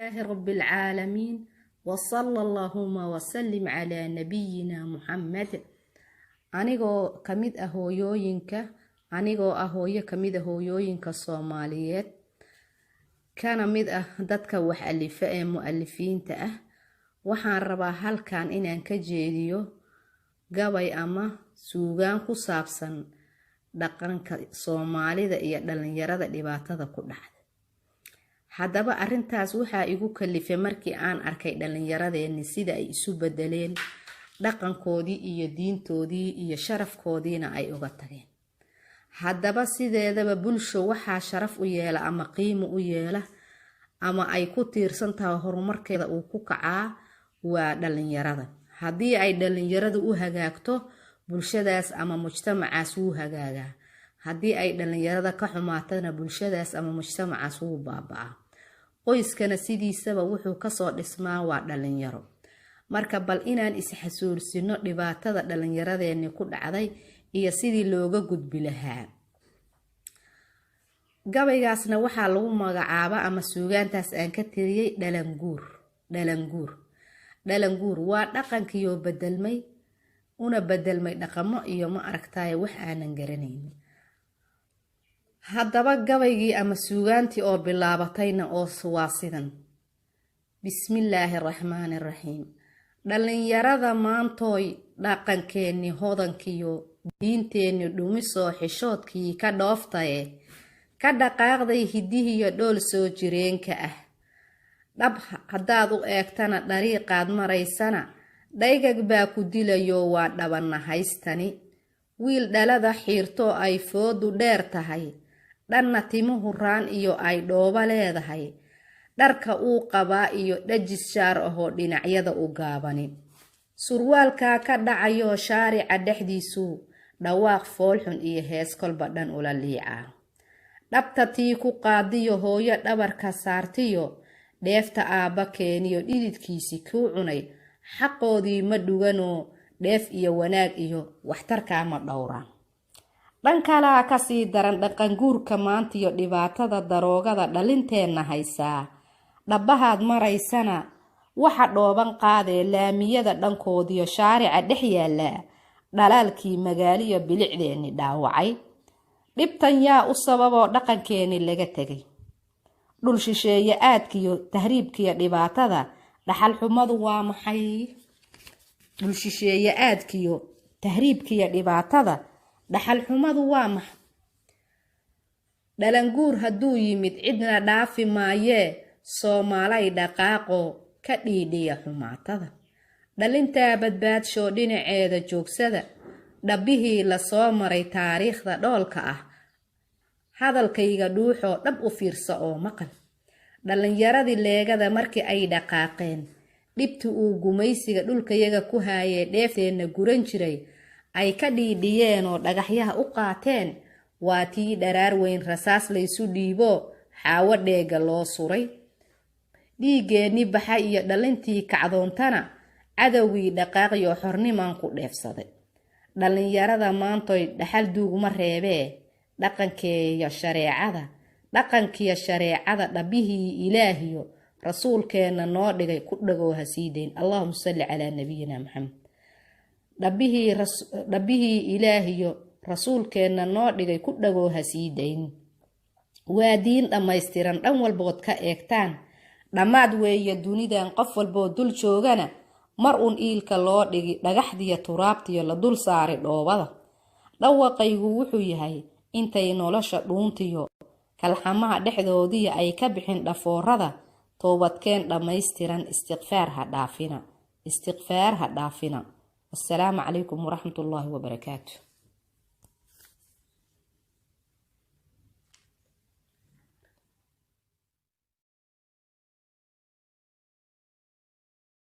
الله رب العالمين وصلى اللهم وسلم على نبينا محمد anigoo kamid ah hooyooyinka Soomaaliyeed kana mid ah dadka wax alifa ee muallifiinta ah waxaan rabaa halkan inaan ka jeediyo gabay ama suugaan ku saabsan dhaqanka Soomaalida iyo dhalinyarada dhibaatada ku dhacda. haddaba arintaas waxaa igu kalifay markii aan arkay dhalinyaradeenni sida ay isu bedeleen dhaqankoodii iyo diintoodii iyo sharafkoodiina ay uga tageen. haddaba sideedaba bulsho waxaa sharaf u yeela ama qiimo u yeela ama ay ku tiirsan tahay horumarkeeda uu ku kacaa waa dhalinyarada. haddii ay dhalinyaradu u hagaagto bulshadaas ama mujtamacaas wuu hagaagaa. haddii ay dhalinyarada ka xumaatana bulshadaas ama mujtamacaas wuu baaba'aa. qoyskana sidiisaba wuxuu kasoo dhismaa waa dhalinyaro. marka bal inaan isxasuusino dhibaatada dhalinyaradeenni ku dhacday iyo sidii looga gudbi lahaa. gabaygaasna waxaa lagu magacaaba ama suugaantaas aan ka tiriyay dhalanguur waa dhaqankiyo bedelmay una bedelmay dhaqamo iyo ma aragtaaye wax aanan garanaynin. haddaba gabaygii ama suugaantii oo bilaabatayna waa sidan. bismillaahi raxmaani raxiim. dhalinyarada maantooy dhaqankeenni hodankiyo diinteenni dhumisoo xishoodkii ka dhooftaye ka dhaqaaqday hidihiyo dhool soo jireenka ah. dhab haddaad u eegtana dariiqaad maraysana dhaygag baa ku dilayo waa dhabanna haystani. wiil dhalada xiirtoo ay foodu dheer tahay dhanna timuhu raan iyo ay dhooba leedahay. dharka uu qabaa iyo dhajis shaar ahoo dhinacyada u gaabani. surwaalkaa ka dhacayo shaarica dhexdiisuu dhawaaq foolxun iyo hees kolba dhan ula liicaa. dhabta tii ku qaadiyo hooyo dhabarka saartiyo dheefta aabba keeniyo dhididkiisi kuu cunay xaqoodii ma dhuganoo dheef iyo wanaag iyo waxtarkaa ma dhowraan. dhan kalaa kasii daran dhaqanguurka maantiyo dhibaatada daroogada dhalinteenna haysaa. dhabbahaad maraysana waxa dhooban qaadee laamiyada dhankoodiyo shaarica dhex yaallaa dhalaalkii magaaliyo bilicdeenni dhaawacay. dhibtan yaa u sababoo dhaqankeenni laga tegay. dhul shisheeye aadkiyo tahriibkiyo dhibaatada dhaxalxumadu waa maxay? dhul shisheeye aadkiyo tahriibkiyo dhibaatada dhaxalxumadu waa maxay? dhalanguur hadduu yimid cidna dhaafi maayee soomaalay dhaqaaqo ka dhiidhiya xumaatada. dhalintaa badbaadsho dhinaceeda joogsada dhabbihii lasoo maray taariikhda dhoolka ah. hadalkayga dhuuxoo dhab u fiirsa oo maqal. dhalinyaradii leegada markii ay dhaqaaqeen dhibti uu gumaysiga dhulkayaga ku haayee dheefteenna guran jiray ay ka dhiidhiyeen oo dhagaxyaha u qaateen waa tii dharaar weyn rasaas laysu dhiibo xaawo dheega loo suray. dhiigeenni baxa iyo dhalintii kacdoontana cadowgii dhaqaaqiyo xornimaan ku dheefsaday. dhalinyarada maantoy dhaxal duugma reebee dhaqankiyo shareecada dhabbihii ilaahiyo rasuulkeenna noo dhigay ku dhagoo hasiidayn. allahumma salli calaa nabiyina maxamed. dhabbihii ilaahiyo rasuulkeenna noo dhigay ku dhagoo hasiidayn. waa diin dhammaystiran dhan walbood ka eegtaan. dhammaad weeye dunidan qof walboo dul joogana mar uun iilka loo dhigi dhagaxdiyo turaabtiyo la dul saari dhoobada. dhawaqaygu wuxuu yahay intay nolosha dhuuntiyo kalxamaha dhexdoodii ay ka bixin dhafoorada toobadkeen dhammaystiran istiqfaar ha dhaafina. wassalaamu calaykum waraxmatullaahi wabarakaatu.